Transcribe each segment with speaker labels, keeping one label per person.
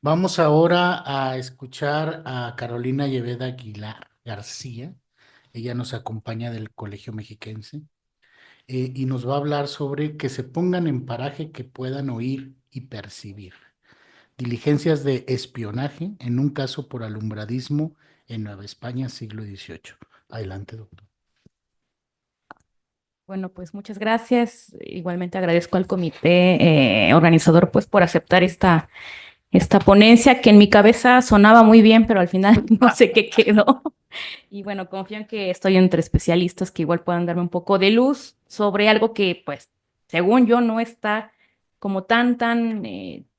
Speaker 1: Vamos ahora a escuchar a Carolina Lleveda Aguilar García. Ella nos acompaña del Colegio Mexiquense y nos va a hablar sobre que se pongan en paraje que puedan oír y percibir. Diligencias de espionaje en un caso por alumbradismo en Nueva España, siglo XVIII. Adelante, doctor.
Speaker 2: Bueno, pues muchas gracias. Igualmente agradezco al comité organizador pues por aceptar esta ponencia que en mi cabeza sonaba muy bien, pero al final no sé qué quedó. Y bueno, confío en que estoy entre especialistas que igual puedan darme un poco de luz sobre algo que pues según yo no está como tan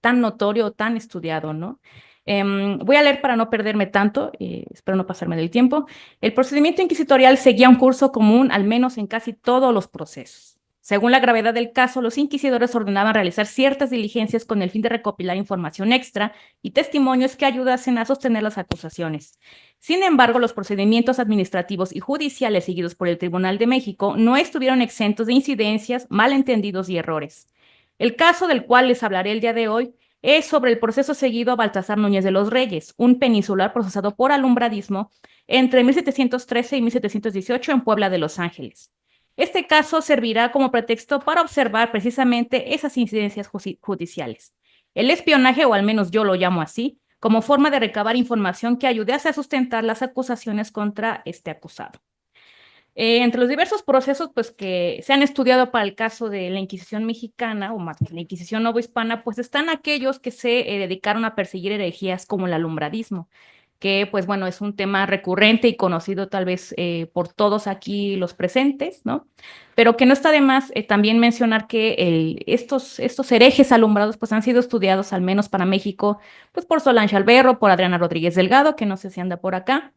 Speaker 2: notorio, tan estudiado, ¿no? Voy a leer para no perderme tanto, espero no pasarme del tiempo. El procedimiento inquisitorial seguía un curso común, al menos en casi todos los procesos. Según la gravedad del caso, los inquisidores ordenaban realizar ciertas diligencias con el fin de recopilar información extra y testimonios que ayudasen a sostener las acusaciones. Sin embargo, los procedimientos administrativos y judiciales seguidos por el Tribunal de México no estuvieron exentos de incidencias, malentendidos y errores. El caso del cual les hablaré el día de hoy es sobre el proceso seguido a Baltasar Núñez de los Reyes, un peninsular procesado por alumbradismo entre 1713 y 1718 en Puebla de Los Ángeles. Este caso servirá como pretexto para observar precisamente esas incidencias judiciales. El espionaje, o al menos yo lo llamo así, como forma de recabar información que ayudase a sustentar las acusaciones contra este acusado. Entre los diversos procesos pues, que se han estudiado para el caso de la Inquisición mexicana, o más bien la Inquisición novohispana, pues están aquellos que se dedicaron a perseguir herejías como el alumbradismo, que pues bueno, es un tema recurrente y conocido tal vez por todos aquí los presentes, ¿no? Pero que no está de más también mencionar que estos herejes alumbrados pues han sido estudiados al menos para México, pues por Solange Alberro, por Adriana Rodríguez Delgado, que no sé si anda por acá,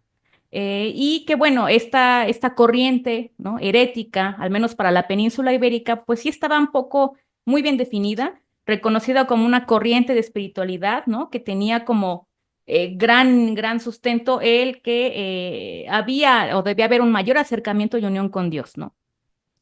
Speaker 2: y que bueno, esta corriente, ¿no? Herética, al menos para la península ibérica, pues sí estaba un poco muy bien definida, reconocida como una corriente de espiritualidad, ¿no? Que tenía como gran sustento el que había o debía haber un mayor acercamiento y unión con Dios, ¿no?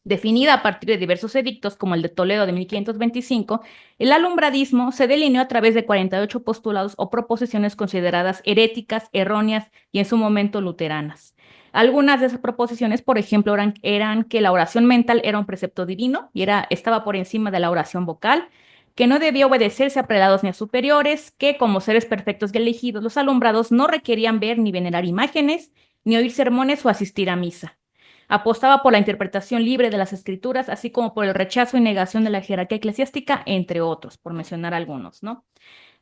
Speaker 2: Definida a partir de diversos edictos, como el de Toledo de 1525, el alumbradismo se delineó a través de 48 postulados o proposiciones consideradas heréticas, erróneas y en su momento luteranas. Algunas de esas proposiciones, por ejemplo, eran que la oración mental era un precepto divino y estaba por encima de la oración vocal, que no debía obedecerse a prelados ni a superiores, que como seres perfectos y elegidos, los alumbrados no requerían ver ni venerar imágenes, ni oír sermones o asistir a misa. Apostaba por la interpretación libre de las escrituras, así como por el rechazo y negación de la jerarquía eclesiástica, entre otros, por mencionar algunos, ¿no?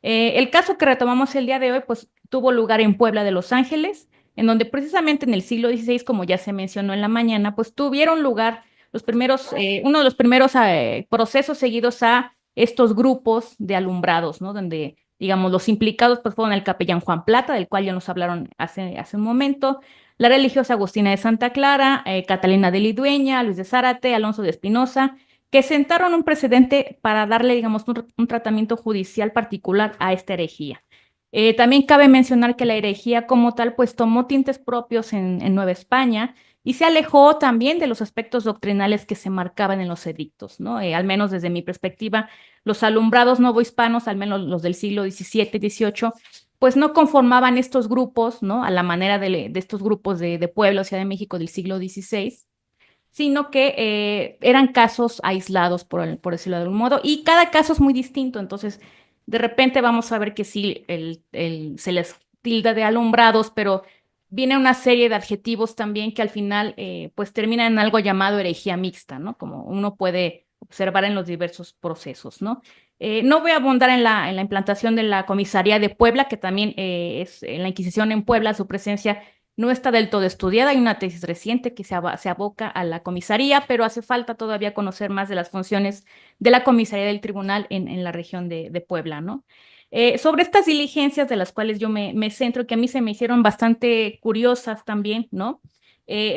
Speaker 2: El caso que retomamos el día de hoy, pues tuvo lugar en Puebla de Los Ángeles, en donde precisamente en el siglo XVI, como ya se mencionó en la mañana, pues tuvieron lugar uno de los primeros procesos seguidos a estos grupos de alumbrados, ¿no? Donde, digamos, los implicados pues fueron el capellán Juan Plata, del cual ya nos hablaron hace un momento, la religiosa Agustina de Santa Clara, Catalina de Lidueña, Luis de Zárate, Alonso de Espinosa, que sentaron un precedente para darle, digamos, un tratamiento judicial particular a esta herejía. También cabe mencionar que la herejía como tal, pues tomó tintes propios en Nueva España y se alejó también de los aspectos doctrinales que se marcaban en los edictos, ¿no? Al menos desde mi perspectiva, los alumbrados novohispanos, al menos los del siglo XVII, XVIII, pues no conformaban estos grupos, ¿no? A la manera de estos grupos de Puebla, o Ciudad de México del siglo XVI, sino que eran casos aislados, por decirlo de algún modo, y cada caso es muy distinto, entonces de repente vamos a ver que sí, se les tilda de alumbrados, pero viene una serie de adjetivos también que al final pues terminan en algo llamado herejía mixta, ¿no? Como uno puede observar en los diversos procesos, ¿no? No voy a abundar en la implantación de la comisaría de Puebla, que también es en la Inquisición en Puebla, su presencia no está del todo estudiada, hay una tesis reciente que se aboca a la comisaría, pero hace falta todavía conocer más de las funciones de la comisaría del tribunal en la región de Puebla, ¿no? Sobre estas diligencias de las cuales yo me centro, que a mí se me hicieron bastante curiosas también, ¿no?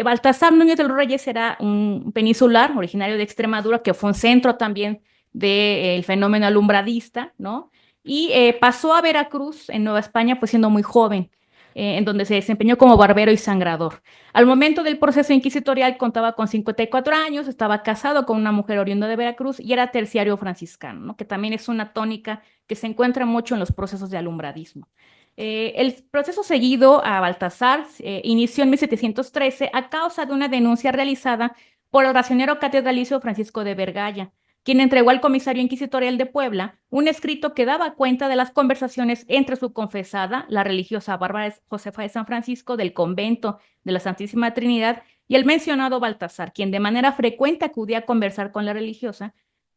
Speaker 2: Baltasar Núñez de los Reyes era un peninsular originario de Extremadura, que fue un centro también del fenómeno alumbradista, ¿no? Y pasó a Veracruz en Nueva España, pues siendo muy joven. en donde se desempeñó como barbero y sangrador. Al momento del proceso inquisitorial contaba con 54 años, estaba casado con una mujer oriunda de Veracruz y era terciario franciscano, ¿no? Que también es una tónica que se encuentra mucho en los procesos de alumbradismo. El proceso seguido a Baltasar inició en 1713 a causa de una denuncia realizada por el racionero catedralicio Francisco de Vergaya, quien entregó al comisario inquisitorial de Puebla un escrito que daba cuenta de las conversaciones entre su confesada, la religiosa Bárbara Josefa de San Francisco del convento de la Santísima Trinidad, y el mencionado Baltasar, quien de manera frecuente acudía a conversar con la religiosa,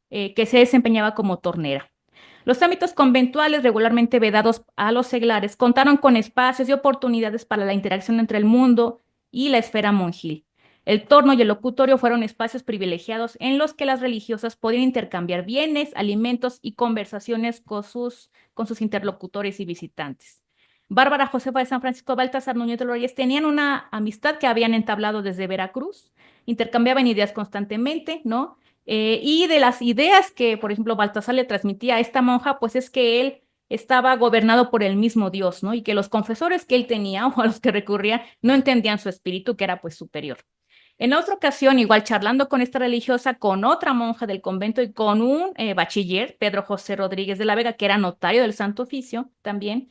Speaker 2: que se desempeñaba como tornera. Los ámbitos conventuales regularmente vedados a los seglares contaron con espacios y oportunidades para la interacción entre el mundo y la esfera monjil. El torno y el locutorio fueron espacios privilegiados en los que las religiosas podían intercambiar bienes, alimentos y conversaciones con sus interlocutores y visitantes. Bárbara Josefa de San Francisco, Baltasar Núñez de los Reyes tenían una amistad que habían entablado desde Veracruz, intercambiaban ideas constantemente, ¿no? Y de las ideas que, por ejemplo, Baltasar le transmitía a esta monja, pues es que él estaba gobernado por el mismo Dios, ¿no? Y que los confesores que él tenía o a los que recurría no entendían su espíritu, que era pues superior. En otra ocasión, igual charlando con esta religiosa, con otra monja del convento y con un bachiller, Pedro José Rodríguez de la Vega, que era notario del Santo Oficio también,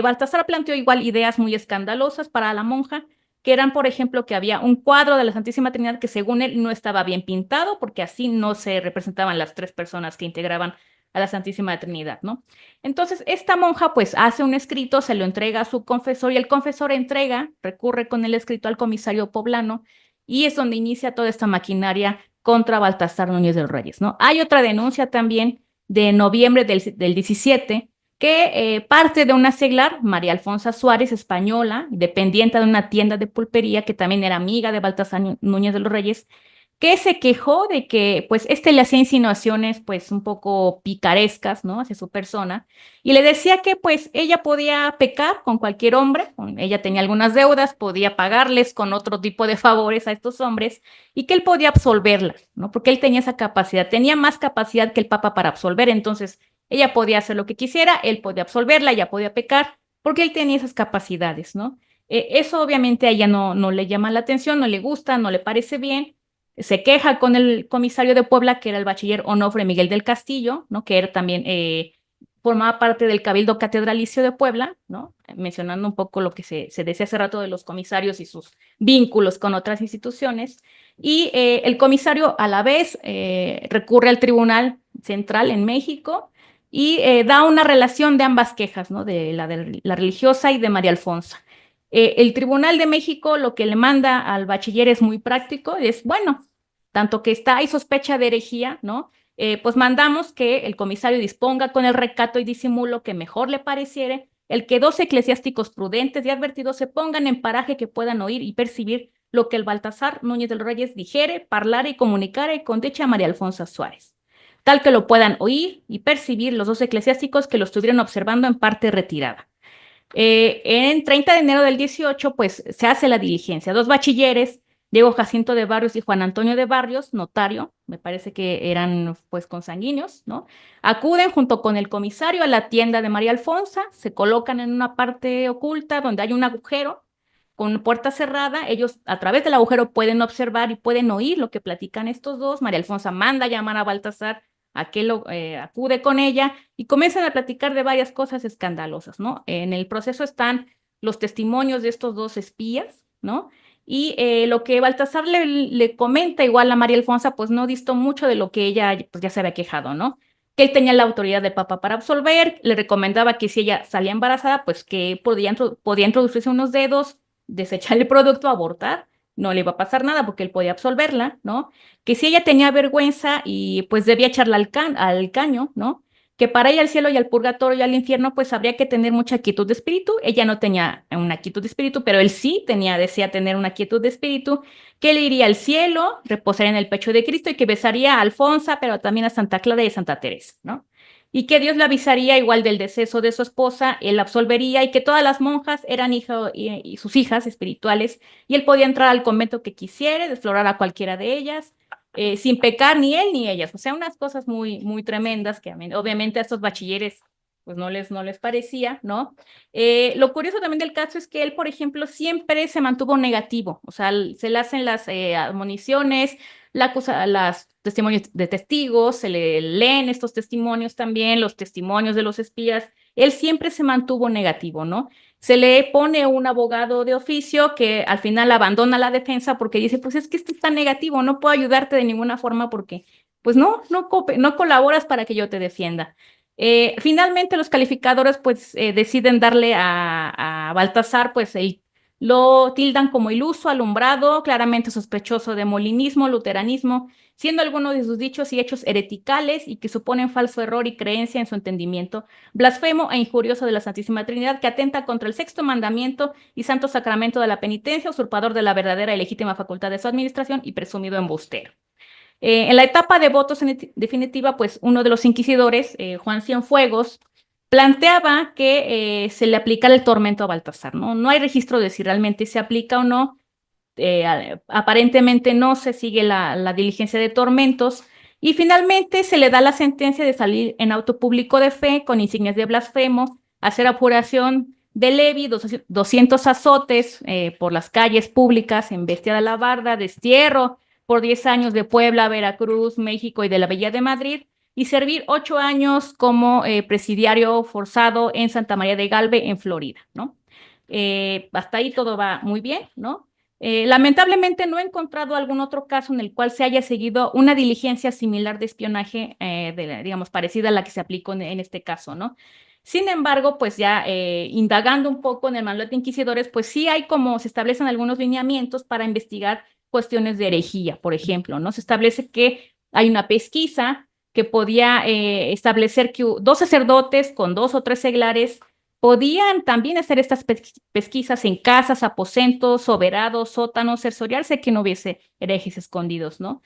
Speaker 2: Baltasar planteó igual ideas muy escandalosas para la monja, que eran, por ejemplo, que había un cuadro de la Santísima Trinidad que según él no estaba bien pintado, porque así no se representaban las tres personas que integraban a la Santísima Trinidad, ¿no? Entonces, esta monja pues hace un escrito, se lo entrega a su confesor y el confesor recurre con el escrito al comisario poblano y es donde inicia toda esta maquinaria contra Baltasar Núñez de los Reyes, ¿no? Hay otra denuncia también de noviembre del 17 que parte de una seglar, María Alfonsa Suárez, española, dependiente de una tienda de pulpería que también era amiga de Baltasar Núñez de los Reyes, que se quejó de que pues le hacía insinuaciones pues un poco picarescas, ¿no? Hacia su persona y le decía que pues ella podía pecar con cualquier hombre, ella tenía algunas deudas, podía pagarles con otro tipo de favores a estos hombres y que él podía absolverlas, ¿no? Porque él tenía esa capacidad, tenía más capacidad que el Papa para absolver, entonces ella podía hacer lo que quisiera, él podía absolverla, ella podía pecar, porque él tenía esas capacidades, ¿no? Eso obviamente a ella no le llama la atención, no le gusta, no le parece bien, se queja con el comisario de Puebla, que era el bachiller Onofre Miguel del Castillo, ¿no? Que era también formaba parte del Cabildo Catedralicio de Puebla, ¿no? Mencionando un poco lo que se decía hace rato de los comisarios y sus vínculos con otras instituciones. Y el comisario a la vez recurre al Tribunal Central en México y da una relación de ambas quejas, ¿no? De la religiosa y de María Alfonso. El Tribunal de México lo que le manda al bachiller es muy práctico, es bueno, tanto que hay sospecha de herejía, ¿no? Pues mandamos que el comisario disponga con el recato y disimulo que mejor le pareciere, el que 2 eclesiásticos prudentes y advertidos se pongan en paraje que puedan oír y percibir lo que el Baltasar Núñez de los Reyes dijere, parlare y comunicare con dicha María Alfonso Suárez, tal que lo puedan oír y percibir los 2 eclesiásticos que lo estuvieron observando en parte retirada. En 30 de enero del 18, pues se hace la diligencia. 2 bachilleres, Diego Jacinto de Barrios y Juan Antonio de Barrios, notario, me parece que eran pues consanguíneos, ¿no? Acuden junto con el comisario a la tienda de María Alfonsa, se colocan en una parte oculta donde hay un agujero con puerta cerrada. Ellos a través del agujero pueden observar y pueden oír lo que platican estos dos. María Alfonsa manda a llamar a Baltasar, a que acude con ella y comienzan a platicar de varias cosas escandalosas, ¿no? En el proceso están los testimonios de estos 2 espías, ¿no? Y lo que Baltasar le comenta igual a María Alfonsa, pues no distó mucho de lo que ella pues, ya se había quejado, ¿no? Que él tenía la autoridad del Papa para absolver, le recomendaba que si ella salía embarazada, pues que podía introducirse unos dedos, desechar el producto, abortar, no le iba a pasar nada porque él podía absolverla, ¿no? Que si ella tenía vergüenza y pues debía echarla al caño, ¿no? Que para ir al cielo y al purgatorio y al infierno, pues habría que tener mucha quietud de espíritu. Ella no tenía una quietud de espíritu, pero él sí desea tener una quietud de espíritu, que él iría al cielo, reposaría en el pecho de Cristo y que besaría a Alfonsa, pero también a Santa Clara y a Santa Teresa, ¿no? Y que Dios le avisaría igual del deceso de su esposa, él la absolvería y que todas las monjas eran y sus hijas espirituales y él podía entrar al convento que quisiera, desflorar a cualquiera de ellas, sin pecar ni él ni ellas. O sea, unas cosas muy, muy tremendas que obviamente a estos bachilleres pues no les parecía, ¿no? Lo curioso también del caso es que él, por ejemplo, siempre se mantuvo negativo, o sea, se le hacen las admoniciones, las testimonios de testigos, se le leen estos testimonios también, los testimonios de los espías, él siempre se mantuvo negativo, ¿no? Se le pone un abogado de oficio que al final abandona la defensa porque dice, pues es que esto está negativo, no puedo ayudarte de ninguna forma porque, pues no colaboras para que yo te defienda. Finalmente los calificadores pues deciden darle a Baltasar pues lo tildan como iluso, alumbrado, claramente sospechoso de molinismo, luteranismo, siendo algunos de sus dichos y hechos hereticales y que suponen falso error y creencia en su entendimiento, blasfemo e injurioso de la Santísima Trinidad, que atenta contra el sexto mandamiento y santo sacramento de la penitencia, usurpador de la verdadera y legítima facultad de su administración y presumido embustero. En la etapa de votos en definitiva, pues uno de los inquisidores, Juan Cienfuegos, planteaba que se le aplicara el tormento a Baltasar, ¿no? No hay registro de si realmente se aplica o no. Aparentemente no se sigue la diligencia de tormentos y finalmente se le da la sentencia de salir en auto público de fe con insignias de blasfemo, hacer apuración de levi, 200 azotes por las calles públicas en bestia de la barda, destierro por 10 años de Puebla, Veracruz, México y de la Villa de Madrid, y servir 8 años como presidiario forzado en Santa María de Galve, en Florida, ¿no? Hasta ahí todo va muy bien, ¿no? Lamentablemente no he encontrado algún otro caso en el cual se haya seguido una diligencia similar de espionaje, digamos, parecida a la que se aplicó en este caso, ¿no? Sin embargo, pues ya indagando un poco en el manual de inquisidores, pues sí hay como se establecen algunos lineamientos para investigar cuestiones de herejía, por ejemplo, ¿no? Se establece que hay una pesquisa que podía establecer que dos sacerdotes con 2 o 3 seglares podían también hacer estas pesquisas en casas, aposentos, soberados, sótanos, cerciorarse que no hubiese herejes escondidos, ¿no?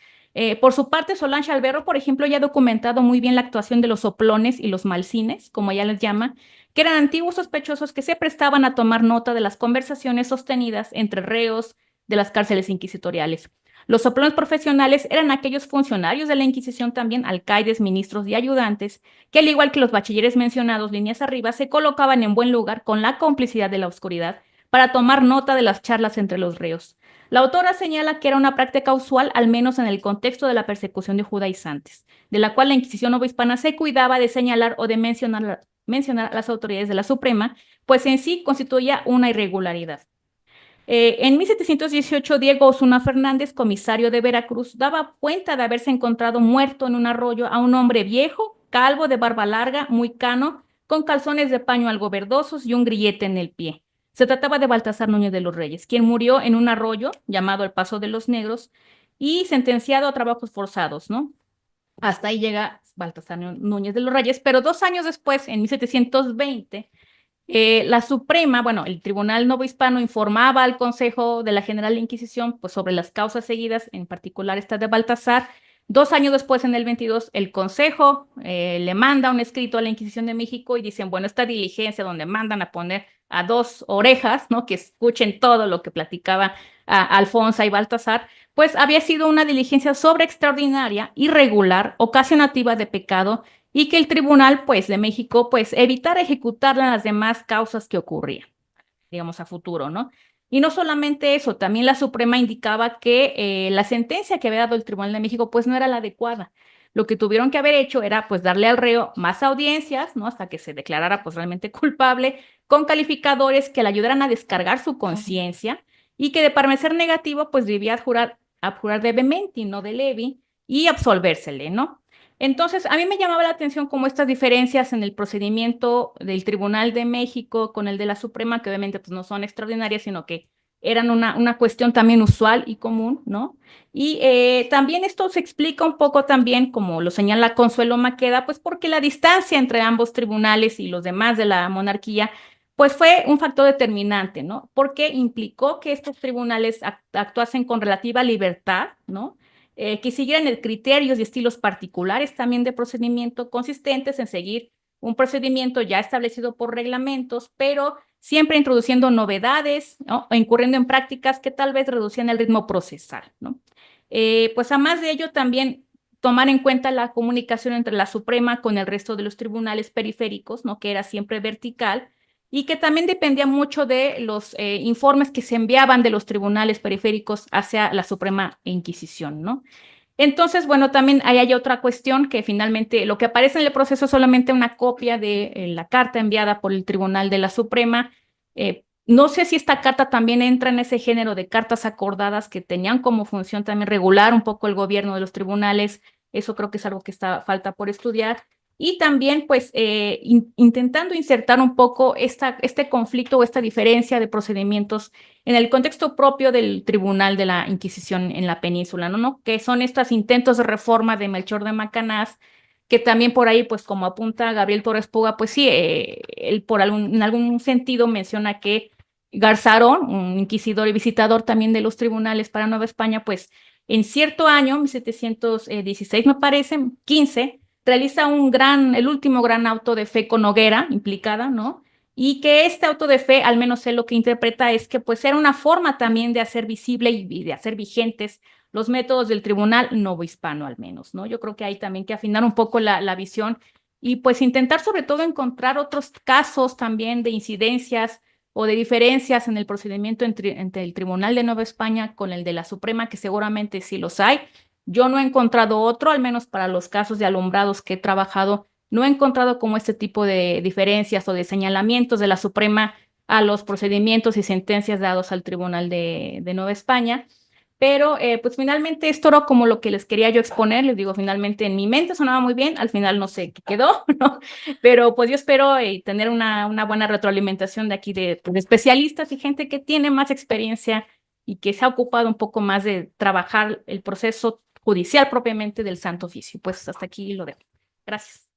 Speaker 2: Por su parte, Solange Alberro, por ejemplo, ya ha documentado muy bien la actuación de los soplones y los malsines, como ella les llama, que eran antiguos sospechosos que se prestaban a tomar nota de las conversaciones sostenidas entre reos de las cárceles inquisitoriales. Los soplones profesionales eran aquellos funcionarios de la Inquisición también, alcaides, ministros y ayudantes, que al igual que los bachilleres mencionados líneas arriba, se colocaban en buen lugar con la complicidad de la oscuridad para tomar nota de las charlas entre los reos. La autora señala que era una práctica usual, al menos en el contexto de la persecución de judaizantes, de la cual la Inquisición novohispana se cuidaba de señalar o de mencionar a las autoridades de la Suprema, pues en sí constituía una irregularidad. En 1718, Diego Osuna Fernández, comisario de Veracruz, daba cuenta de haberse encontrado muerto en un arroyo a un hombre viejo, calvo, de barba larga, muy cano, con calzones de paño algo verdosos y un grillete en el pie. Se trataba de Baltasar Núñez de los Reyes, quien murió en un arroyo llamado el Paso de los Negros y sentenciado a trabajos forzados, ¿no? Hasta ahí llega Baltasar Núñez de los Reyes, pero 2 años después, en 1720, la Suprema, bueno, el Tribunal Novohispano informaba al Consejo de la General Inquisición pues, sobre las causas seguidas, en particular esta de Baltasar. 2 años después, en el 22, el Consejo le manda un escrito a la Inquisición de México y dicen, bueno, esta diligencia donde mandan a poner a 2 orejas, ¿no? Que escuchen todo lo que platicaba Alfonso y Baltasar, pues había sido una diligencia sobre extraordinaria, irregular, ocasionativa de pecado y que el Tribunal, pues, de México, pues, evitara ejecutarla en las demás causas que ocurrían, digamos, a futuro, ¿no? Y no solamente eso, también la Suprema indicaba que la sentencia que había dado el Tribunal de México, pues, no era la adecuada. Lo que tuvieron que haber hecho era, pues, darle al reo más audiencias, ¿no? Hasta que se declarara, pues, realmente culpable, con calificadores que le ayudaran a descargar su conciencia y que de parecer negativo, pues, debía abjurar de vehementi, no de levi, y absolvérsele, ¿no? Entonces, a mí me llamaba la atención como estas diferencias en el procedimiento del Tribunal de México con el de la Suprema, que obviamente pues, no son extraordinarias, sino que eran una cuestión también usual y común, ¿no? Y también esto se explica un poco también, como lo señala Consuelo Maqueda, pues porque la distancia entre ambos tribunales y los demás de la monarquía, pues fue un factor determinante, ¿no? Porque implicó que estos tribunales actuasen con relativa libertad, ¿no? Que siguieran criterios y estilos particulares también de procedimiento consistentes en seguir un procedimiento ya establecido por reglamentos, pero siempre introduciendo novedades, ¿no? O incurriendo en prácticas que tal vez reducían el ritmo procesal, ¿no? Pues además de ello también tomar en cuenta la comunicación entre la Suprema con el resto de los tribunales periféricos, ¿no? Que era siempre vertical y que también dependía mucho de los informes que se enviaban de los tribunales periféricos hacia la Suprema Inquisición, ¿no? Entonces, bueno, también ahí hay otra cuestión que finalmente lo que aparece en el proceso es solamente una copia de la carta enviada por el Tribunal de la Suprema. No sé si esta carta también entra en ese género de cartas acordadas que tenían como función también regular un poco el gobierno de los tribunales. Eso creo que es algo que falta por estudiar. Y también, pues, intentando insertar un poco este conflicto o esta diferencia de procedimientos en el contexto propio del Tribunal de la Inquisición en la península, ¿no? Que son estos intentos de reforma de Melchor de Macanaz, que también por ahí, pues como apunta Gabriel Torres Puga, pues sí, él en algún sentido menciona que Garzarón, un inquisidor y visitador también de los tribunales para Nueva España, pues en cierto año, 1716 me parece, 15, realiza el último gran auto de fe con hoguera implicada, ¿no? Y que este auto de fe, al menos él lo que interpreta es que pues era una forma también de hacer visible y de hacer vigentes los métodos del tribunal novohispano al menos, ¿no? Yo creo que hay también que afinar un poco la visión y pues intentar sobre todo encontrar otros casos también de incidencias o de diferencias en el procedimiento entre el Tribunal de Nueva España con el de la Suprema, que seguramente sí los hay. Yo no he encontrado otro, al menos para los casos de alumbrados que he trabajado, no he encontrado como este tipo de diferencias o de señalamientos de la Suprema a los procedimientos y sentencias dados al Tribunal de Nueva España. Pero pues finalmente esto era como lo que les quería yo exponer, les digo, finalmente en mi mente sonaba muy bien, al final no sé qué quedó, ¿no? Pero pues yo espero tener una buena retroalimentación de aquí de especialistas y gente que tiene más experiencia y que se ha ocupado un poco más de trabajar el proceso judicial propiamente del Santo Oficio. Pues hasta aquí lo dejo. Gracias.